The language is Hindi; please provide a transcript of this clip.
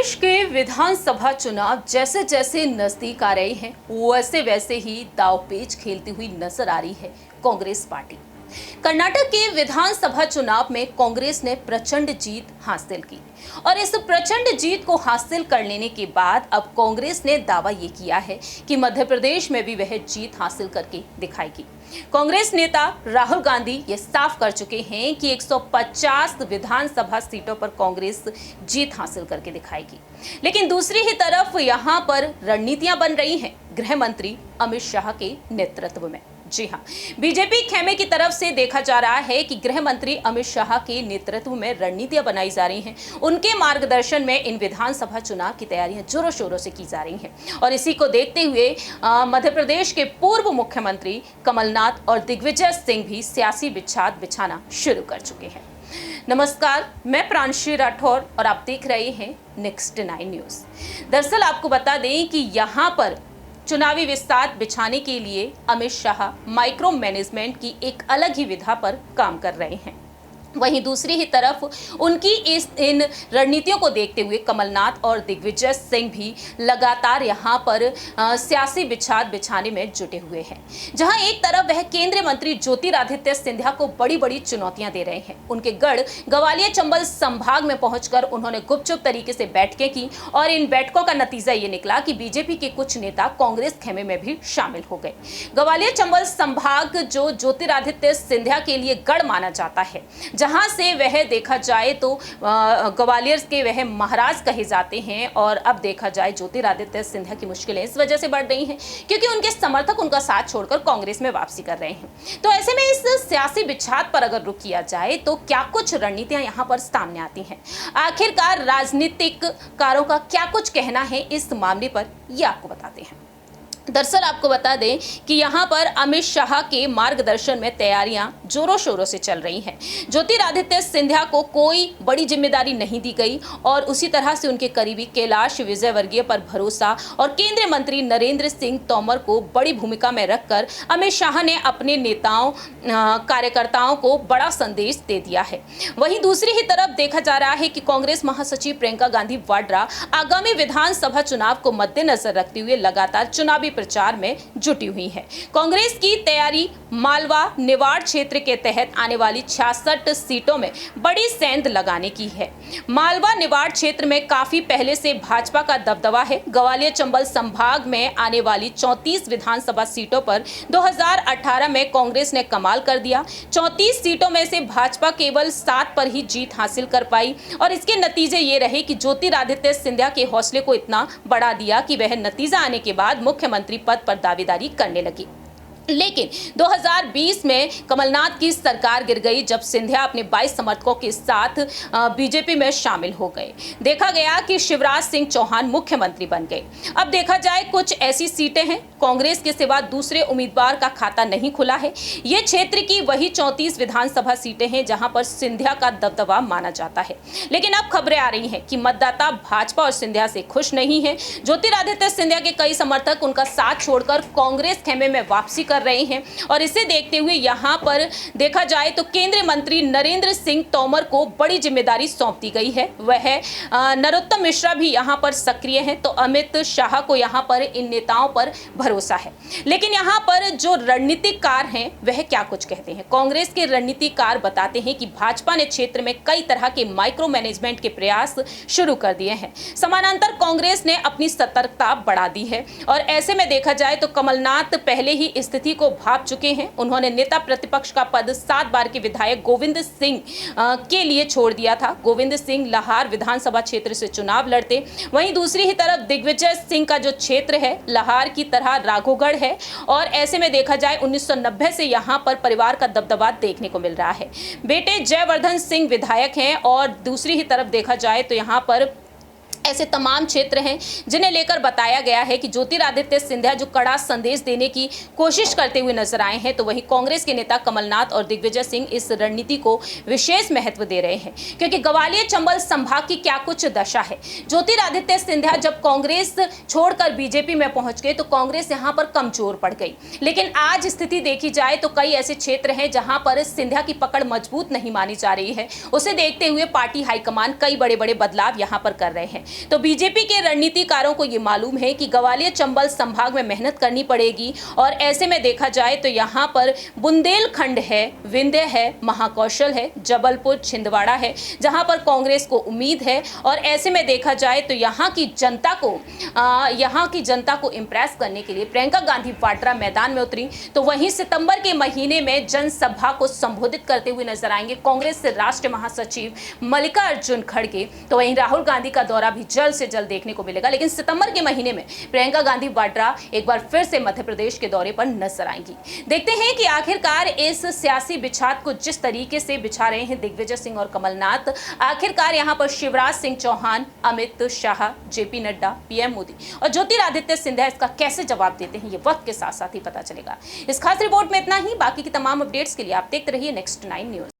प्रदेश के विधानसभा चुनाव जैसे जैसे नजदीक आ रहे हैं वैसे वैसे ही दांवपेच खेलती हुई नजर आ रही है कांग्रेस पार्टी। कर्नाटक के विधानसभा चुनाव में कांग्रेस ने प्रचंड जीत हासिल की और इस प्रचंड जीत को हासिल कर लेने के बाद अब कांग्रेस ने दावा ये किया है कि मध्य प्रदेश में भी वह जीत हासिल करके दिखाएगी। कांग्रेस नेता राहुल गांधी ये साफ कर चुके हैं कि 150 विधानसभा सीटों पर कांग्रेस जीत हासिल करके दिखाएगी। लेकिन दूसरी ही तरफ यहां पर रणनीतियां बन रही हैं गृह मंत्री अमित शाह के नेतृत्व में। जी हां, बीजेपी खेमे की तरफ से देखा जा रहा है कि गृह मंत्री अमित शाह के नेतृत्व में रणनीतियां बनाई जा रही हैं। उनके मार्गदर्शन में इन विधानसभा चुनाव की तैयारियां जोरों शोरों से की जा रही हैं और इसी को देखते हुए मध्य प्रदेश के पूर्व मुख्यमंत्री कमलनाथ और दिग्विजय सिंह भी सियासी बिछाद बिछाना शुरू कर चुके हैं। नमस्कार, मैं प्रांशी राठौर और आप देख रहे हैं नेक्स्ट 9 न्यूज। दरअसल आपको बता दें कि यहाँ पर चुनावी विस्तार बिछाने के लिए अमित शाह माइक्रो मैनेजमेंट की एक अलग ही विधा पर काम कर रहे हैं। वहीं दूसरी ही तरफ उनकी इन रणनीतियों को देखते हुए कमलनाथ और दिग्विजय सिंह भी लगातार यहां पर सियासी बिछाद बिछाने में जुटे हुए हैं। जहां एक तरफ वह केंद्रीय मंत्री ज्योतिरादित्य सिंधिया को बड़ी बड़ी चुनौतियां दे रहे हैं। उनके गढ़ ग्वालियर चंबल संभाग में पहुंचकर उन्होंने गुपचुप तरीके से बैठकें की और इन बैठकों का नतीजा ये निकला कि बीजेपी के कुछ नेता कांग्रेस खेमे में भी शामिल हो गए। ग्वालियर चंबल संभाग जो ज्योतिरादित्य सिंधिया के लिए गढ़ माना जाता है, जहां से वह देखा जाए तो ग्वालियर के वह महाराज कहे जाते हैं और अब देखा जाए ज्योतिरादित्य सिंधिया की मुश्किलें इस वजह से बढ़ रही हैं क्योंकि उनके समर्थक उनका साथ छोड़कर कांग्रेस में वापसी कर रहे हैं। तो ऐसे में इस सियासी बिछाद पर अगर रुख किया जाए तो क्या कुछ रणनीतियां यहां पर सामने आती हैं, आखिरकार राजनीतिककारों का क्या कुछ कहना है इस मामले पर, यह आपको बताते हैं। दरअसल आपको बता दें कि यहां पर अमित शाह के मार्गदर्शन में तैयारियां जोरों शोरों से चल रही हैं। ज्योतिरादित्य सिंधिया को कोई बड़ी जिम्मेदारी नहीं दी गई और उसी तरह से उनके करीबी कैलाश विजयवर्गीय पर भरोसा और केंद्रीय मंत्री नरेंद्र सिंह तोमर को बड़ी भूमिका में रखकर अमित शाह ने अपने नेताओं कार्यकर्ताओं को बड़ा संदेश दे दिया है। वहीं दूसरी ही तरफ देखा जा रहा है कि कांग्रेस महासचिव प्रियंका गांधी वाड्रा आगामी विधानसभा चुनाव को मद्देनजर रखते हुए लगातार चुनावी प्रचार में जुटी हुई है। कांग्रेस की तैयारी मालवा निवाड़ क्षेत्र के तहत आने वाली 66 सीटों में बड़ी सेंध लगाने की है। मालवा निवाड़ क्षेत्र में काफी पहले से भाजपा का दबदबा है। ग्वालियर चंबल संभाग में आने वाली 34 विधानसभा सीटों पर 2018 में कांग्रेस ने कमाल कर दिया। 34 सीटों में से भाजपा केवल 7 पर ही जीत हासिल कर पाई और इसके नतीजे ये रहे कि ज्योतिरादित्य सिंधिया के हौसले को इतना बढ़ा दिया कि वह नतीजा आने के बाद मुख्यमंत्री पद पर दावेदारी करने लगी। लेकिन 2020 में कमलनाथ की सरकार गिर गई जब सिंधिया अपने 22 समर्थकों के साथ बीजेपी में शामिल हो गए। देखा गया कि शिवराज सिंह चौहान मुख्यमंत्री बन गए। अब देखा जाए कुछ ऐसी सीटें हैं कांग्रेस के सिवा दूसरे उम्मीदवार का खाता नहीं खुला है। ये क्षेत्र की वही 34 विधानसभा सीटें हैं जहां पर सिंधिया का दबदबा माना जाता है। लेकिन अब खबरें आ रही हैं कि मतदाता भाजपा और सिंधिया से खुश नहीं है। ज्योतिरादित्य सिंधिया के कई समर्थक उनका साथ छोड़कर कांग्रेस खेमे में वापसी कर रहे हैं और इसे देखते हुए यहां पर देखा जाए तो केंद्रीय मंत्री नरेंद्र सिंह तोमर को बड़ी जिम्मेदारी सौंप दी गई है। वह नरोत्तम मिश्रा भी यहां पर सक्रिय हैं, तो अमित शाह को यहां पर इन नेताओं पर भरोसा है। लेकिन यहां पर जो रणनीतिकार हैं वह क्या कुछ कहते हैं। कांग्रेस के रणनीतिकार बताते हैं कि भाजपा ने क्षेत्र में कई तरह के माइक्रो मैनेजमेंट के प्रयास शुरू कर दिए हैं। समानांतर कांग्रेस ने अपनी सतर्कता बढ़ा दी है और ऐसे में देखा जाए तो कमलनाथ पहले ही स्थिति को भाप चुके हैं। उन्होंने नेता प्रतिपक्ष का पद 7 बार के विधायक गोविंद सिंह के लिए छोड़ दिया था। गोविंद सिंह लाहार विधानसभा क्षेत्र से चुनाव लड़ते। वहीं दूसरी ही तरफ दिग्विजय सिंह का जो क्षेत्र है लाहार की तरह राघोगढ़ है और ऐसे में देखा जाए 1990 से यहां पर परिवार का दबदबा देखने को मिल रहा है। बेटे जयवर्धन सिंह विधायक हैं और दूसरी ही तरफ देखा जाए तो यहां पर ऐसे तमाम क्षेत्र हैं जिन्हें लेकर बताया गया है कि ज्योतिरादित्य सिंधिया जो कड़ा संदेश देने की कोशिश करते हुए नजर आए हैं, तो वहीं कांग्रेस के नेता कमलनाथ और दिग्विजय सिंह इस रणनीति को विशेष महत्व दे रहे हैं क्योंकि ग्वालियर चंबल संभाग की क्या कुछ दशा है। ज्योतिरादित्य सिंधिया जब कांग्रेस छोड़कर बीजेपी में पहुंच गए तो कांग्रेस यहां पर कमजोर पड़ गई। लेकिन आज स्थिति देखी जाए तो कई ऐसे क्षेत्र हैं जहां पर सिंधिया की पकड़ मजबूत नहीं मानी जा रही है। उसे देखते हुए पार्टी हाईकमान कई बड़े बड़े बदलाव यहां पर कर रहे हैं। तो बीजेपी के रणनीतिकारों को ये मालूम है कि ग्वालियर चंबल संभाग में मेहनत करनी पड़ेगी और ऐसे में देखा जाए तो यहाँ पर बुंदेलखंड है, विंध्य है, महाकौशल है, जबलपुर, छिंदवाड़ा है, जहां पर कांग्रेस को उम्मीद है। और ऐसे में देखा जाए तो यहाँ की जनता को इंप्रेस करने के लिए प्रियंका गांधी वाड्रा मैदान में उतरी। तो वहीं सितंबर के महीने में जनसभा को संबोधित करते हुए नजर आएंगे कांग्रेस से राष्ट्रीय महासचिव मल्लिकार्जुन खड़गे। तो वहीं राहुल गांधी का दौरा भी जल्द से जल्द देखने को मिलेगा। लेकिन सितंबर के महीने में प्रियंका गांधी वाड्रा एक बार फिर से मध्य प्रदेश के दौरे पर नजर आएंगी। देखते हैं कि आखिरकार इस सियासी बिछात को जिस तरीके से बिछा रहे हैं दिग्विजय सिंह और कमलनाथ, आखिरकार यहां पर शिवराज सिंह चौहान, अमित शाह, जेपी नड्डा, पीएम मोदी और ज्योतिरादित्य सिंधिया इसका कैसे जवाब देते हैं, ये वक्त के साथ साथ ही पता चलेगा। इस खास रिपोर्ट में इतना ही। बाकी की तमाम अपडेट्स के लिए आप देखते रहिए नेक्स्ट 9 न्यूज।